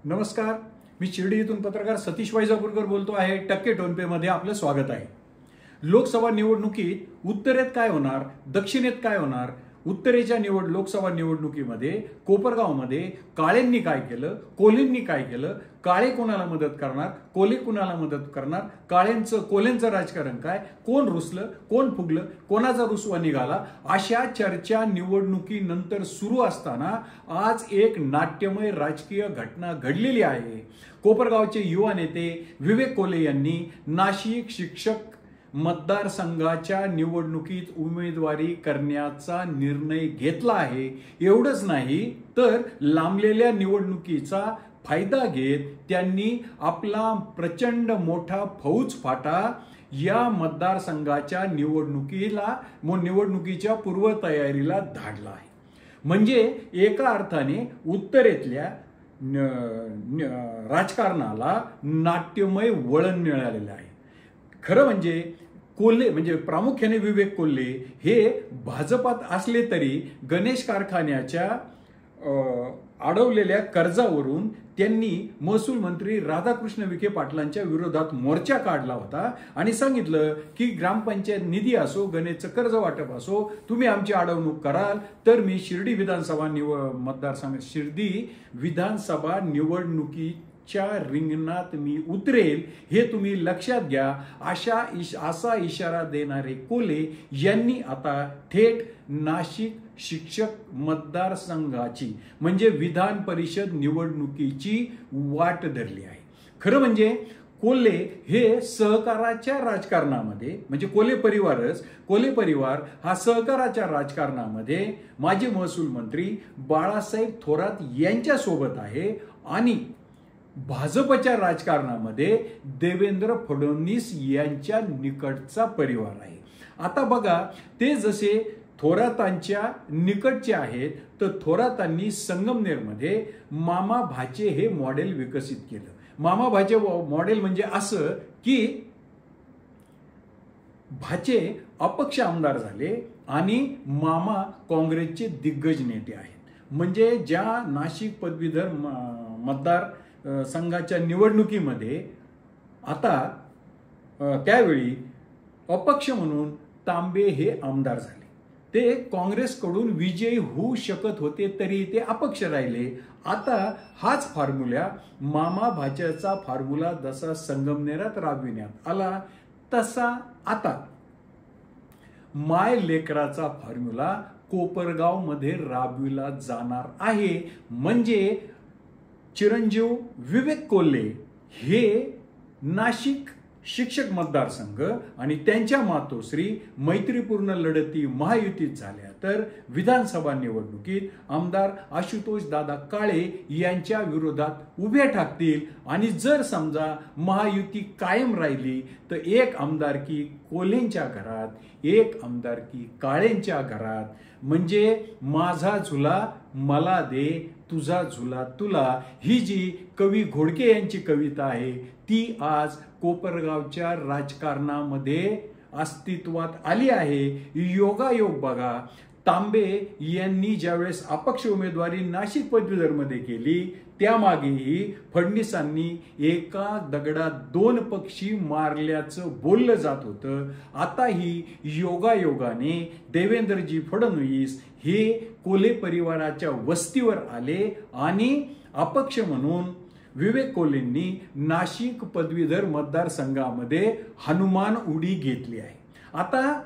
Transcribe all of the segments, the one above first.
नमस्कार, मी शिर्डी येथून पत्रकार सतीश वैजापूरकर बोलतो आहे. टक्के टोनपे मध्ये आपलं स्वागत आहे. लोकसभा निवडणुकीत उत्तरेत काय होणार, दक्षिणेत काय होणार? उत्तरेच्या लोकसभा निवडणुकीमध्ये कोपरगावमध्ये काळेंनी काय केलं, कोल्हेंनी काय केलं, काळे कोणाला मदत करणार, कोल्हे कोणाला मदत करणार, कोल्हेंचं राजकारण काय, कोण रुसलं, कोण फुगलं, कोणाचा रुसवा निघाला, अशा चर्चा निवडणुकीनंतर सुरू असताना आज एक नाट्यमय राजकीय घटना घडलेली आहे. कोपरगावचे युवा नेते विवेक कोल्हे यांनी नाशिक शिक्षक मतदारसंघाच्या निवडणुकीत उमेदवारी करण्याचा निर्णय घेतला आहे. एवढंच नाही तर लांबलेल्या निवडणुकीचा फायदा घेत त्यांनी आपला प्रचंड मोठा फौज फाटा या मतदारसंघाच्या निवडणुकीच्या पूर्वतयारीला धाडला आहे. म्हणजे एका अर्थाने उत्तरेतल्या राजकारणाला नाट्यमय वळण मिळालेलं आहे. खरं म्हणजे कोल्हे म्हणजे प्रामुख्याने विवेक कोल्हे हे भाजपात असले तरी गणेश कारखान्याच्या अडवलेल्या कर्जावरून त्यांनी महसूल मंत्री राधाकृष्ण विखे पाटलांच्या विरोधात मोर्चा काढला होता आणि सांगितलं की ग्रामपंचायत निधी असो, गणेशचं कर्ज वाटप असो, तुम्ही आमची अडवणूक कराल तर मी शिर्डी विधानसभा निवडणुकीच्या रिंगणात मी उतरेल, हे तुम्ही लक्षात घ्या. असा इशारा देणारे कोल्हे यांनी आता थेट नाशिक शिक्षक मतदारसंघाची म्हणजे विधान परिषद निवडणुकीची वाट धरली आहे. खरं म्हणजे कोल्हे हे सहकाराच्या राजकारणामध्ये म्हणजे कोल्हे परिवार हा सहकाराच्या राजकारणामध्ये माजी महसूल मंत्री बाळासाहेब थोरात यांच्या सोबत आहे आणि भाजपच्या राजकारणामध्ये देवेंद्र फडणवीस यांच्या निकटचा परिवार आहे. आता बघा, ते जसे थोरातांच्या निकटचे आहेत तर थोरातांनी संगमनेरमध्ये मामा भाचे हे मॉडेल विकसित केलं. मामा भाचे मॉडेल म्हणजे असं की भाचे अपक्ष आमदार झाले आणि मामा काँग्रेसचे दिग्गज नेते आहेत. म्हणजे ज्या नाशिक पदवीधर मतदार संघाच्या निवडणुकीमध्ये आता त्यावेळी अपक्ष म्हणून तांबे हे आमदार झाले. ते काँग्रेसकडून विजयी होऊ शकत होते तरी ते अपक्ष राहिले. आता हाच फॉर्म्युला मामा भाच्याचा फॉर्म्युला जसा संगमनेरात राबविण्यात आला तसा आता माय लेकराचा फॉर्म्युला कोपरगाव मध्ये राबविला जाणार आहे. म्हणजे चिरंजीव विवेक कोल्हे हे नाशिक शिक्षक मतदारसंघ आणि त्यांच्या मातोश्री मैत्रीपूर्ण लढती महायुतीत झाल्या तर विधानसभा निवडणुकीत आमदार आशुतोष दादा काळे यांच्या विरोधात उभे ठाकतील आणि जर समजा महायुती कायम राहिली तर एक आमदारकी कोल्हेंच्या घरात, एक आमदारकी काळेंच्या घरात. म्हणजे माझा झुला मला दे, तुझा झुला तुला, ही जी कवी घोडके यांची कविता आहे ती आज कोपरगावच्या राजकारणामध्ये अस्तित्वात आली आहे. योगायोग बघा, तांबे यांनी ज्यावेळेस अपक्ष उमेदवारी नाशिक पदवीधरमध्ये केली त्यामागेही फडणवीसांनी एका दगडात दोन पक्षी मारल्याचं बोललं जात होतं. आताही योगायोगाने देवेंद्रजी फडणवीस हे कोल्हे परिवाराच्या वस्तीवर आले आणि अपक्ष म्हणून विवेक कोल्हेंनी नाशिक पदवीधर मतदारसंघामध्ये हनुमान उडी घेतली आहे. आता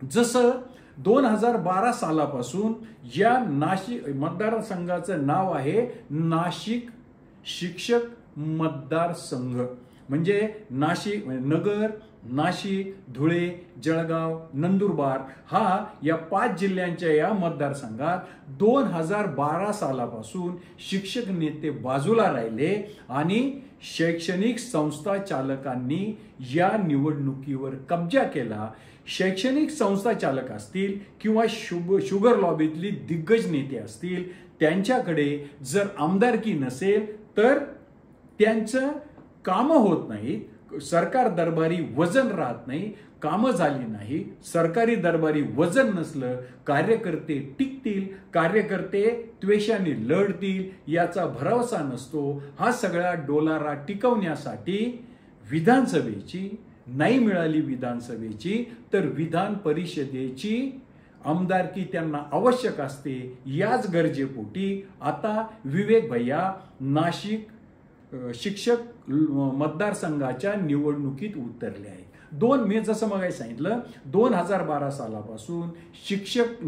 जसं 2012 सालापासून या नाशिक मतदारसंघाचं नाव आहे नाशिक शिक्षक मतदारसंघ. म्हणजे नाशिक नगर, नाशिक, धुळे, जळगाव, नंदुरबार हा या 5 जिल्ह्यांच्या या मतदारसंघात 2012 सालापासून शिक्षक नेते बाजूला राहिले आणि शैक्षणिक संस्था चालकांनी या निवडणुकीवर कब्जा केला. शैक्षणिक संस्था चालक असतील किंवा शुगर लॉबीतली दिग्गज नेते असतील, त्यांच्याकडे जर आमदारकी नसेल तर त्यांचं कामं होत नाहीत. सरकार दरबारी वजन राहत नाही, कामं झाली नाही, सरकारी दरबारी वजन नसलं, कार्यकर्ते टिकतील, कार्यकर्ते त्वेषाने लढतील याचा भरवसा नसतो. हा सगळा डोलारा टिकवण्यासाठी विधानसभेची नाही मिळाली, विधानसभेची तर विधान परिषदेची आमदारकी त्यांना आवश्यक असते. याच गरजेपोटी आता विवेक भैया नाशिक शिक्षक मतदारसंघाच्या निवडणुकीत उतरले आहेत. मी जसं मग सांगितलं 2012 सालापासून शिक्षक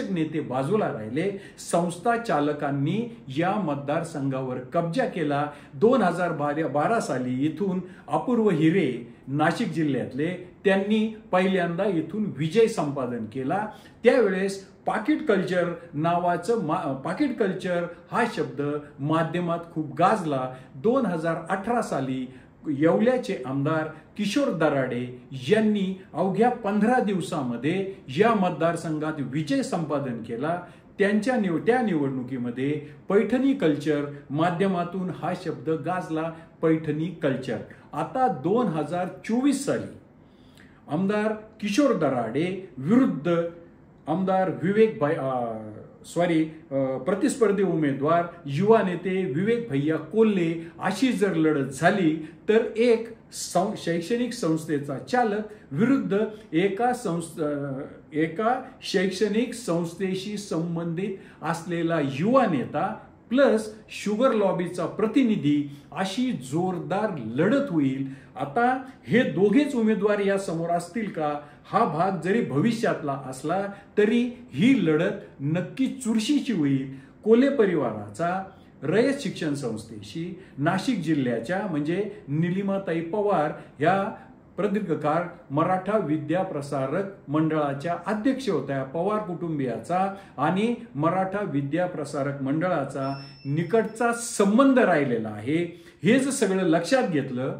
नेते बाजूला राहिले. संस्था चालकांनी या मतदारसंघावर कब्जा केला. 2012 साली इथून अपूर्व हिरे नाशिक जिल्ह्यातले त्यांनी पहिल्यांदा इथून विजय संपादन केला. त्यावेळेस पाकिट कल्चर पाकिट कल्चर हा शब्द माध्यमात खूप गाजला. 2018 साली येवल्याचे आमदार किशोर दराडे यांनी अवघ्या 15 दिवसामध्ये या मतदारसंघात विजय संपादन केला. त्या निवडणुकीमध्ये पैठणी कल्चर माध्यमातून हा शब्द गाजला, पैठणी कल्चर. आता 2024 साली आमदार किशोर दराडे विरुद्ध आमदार प्रतिस्पर्धी उमेदवार युवा नेते विवेक भैया कोल्हे अशी जर लढत झाली तर एक शैक्षणिक संस्थेचा चालक विरुद्ध एका शैक्षणिक संस्थेशी संबंधित असलेला युवा नेता प्लस शुगर लॉबीचा प्रतिनिधी अशी जोरदार लढत होईल. आता हे दोघेच उमेदवार या समोर असतील का हा भाग जरी भविष्यातला असला तरी ही लढत नक्की चुरशीची होईल. कोल्हे परिवाराचा रयत शिक्षण संस्थेशी नाशिक जिल्ह्याच्या म्हणजे निलिमाताई पवार या प्रदीर्घ काळ मराठा विद्या प्रसारक मंडळाच्या अध्यक्ष होत्या. पवार कुटुंबियाचा आणि मराठा विद्या प्रसारक मंडळाचा निकटचा संबंध राहिलेला आहे. हे जर सगळं लक्षात घेतलं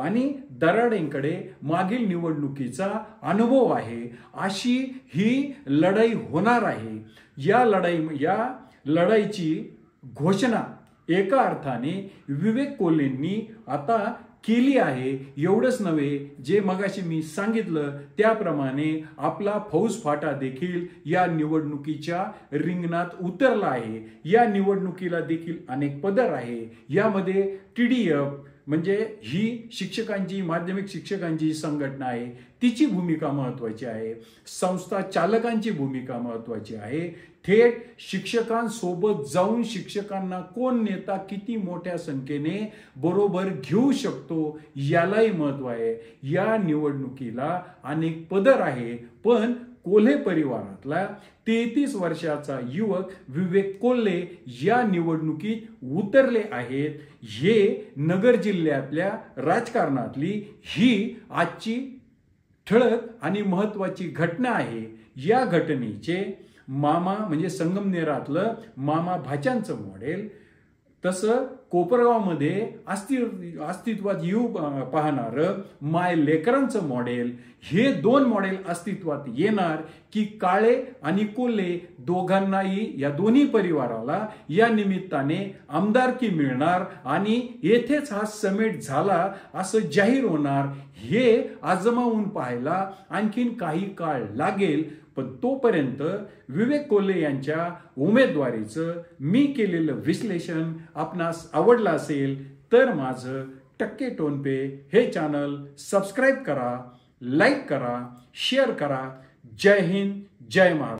आणि दराडेंकडे मागील निवडणुकीचा अनुभव आहे, अशी ही लढाई होणार आहे. या लढाईची घोषणा एका अर्थाने विवेक कोल्हेंनी आता केली आहे. एवढंच नव्हे, जे मगाशी मी सांगितलं त्याप्रमाणे आपला फौज फाटा देखील या निवडणुकीच्या रिंगणात उतरला आहे. या निवडणुकीला देखील अनेक पदर आहे. यामध्ये TDF म्हणजे ही माध्यमिक शिक्षकांची संघटना आहे, तिची भूमिका महत्वाची आहे. संस्था चालकांची भूमिका महत्वाची आहे. थेट शिक्षकांसोबत जाऊन शिक्षकांना कोण नेता किती मोठ्या संख्येने बरोबर घेऊ शकतो यालाही महत्व आहे. या निवडणुकीला अनेक पदर आहे, पण कोल्हे परिवारातला 33 वर्षाचा युवक विवेक कोल्हे या निवडणुकीत उतरले आहेत. हे नगर जिल्ह्यातल्या राजकारणातली ही आजची ठळक आणि महत्वाची घटना आहे. या घटनेचे मामा म्हणजे संगमनेरातलं मामा भाच्यांचं मॉडेल, तसं कोपरगावमध्ये अस्तित्वात येऊ पाहणारं माय लेकरांचं मॉडेल, हे 2 मॉडेल अस्तित्वात येणार की काळे आणि कोल्हे दोघांनाही या दोन्ही परिवाराला या निमित्ताने आमदारकी मिळणार आणि येथेच हा समेट झाला असं जाहीर होणार. हे आजमावून पाहायला आणखीन काही काळ लागेल. पण तोपर्यंत विवेक कोल्हे यांच्या उमेदवारीचं मी केलेलं विश्लेषण आपणास आवडलं असेल तर माझं टक्के टोनपे हे चॅनल सबस्क्राईब करा, लाईक करा, शेअर करा. जय हिंद, जय महाराष्ट्र.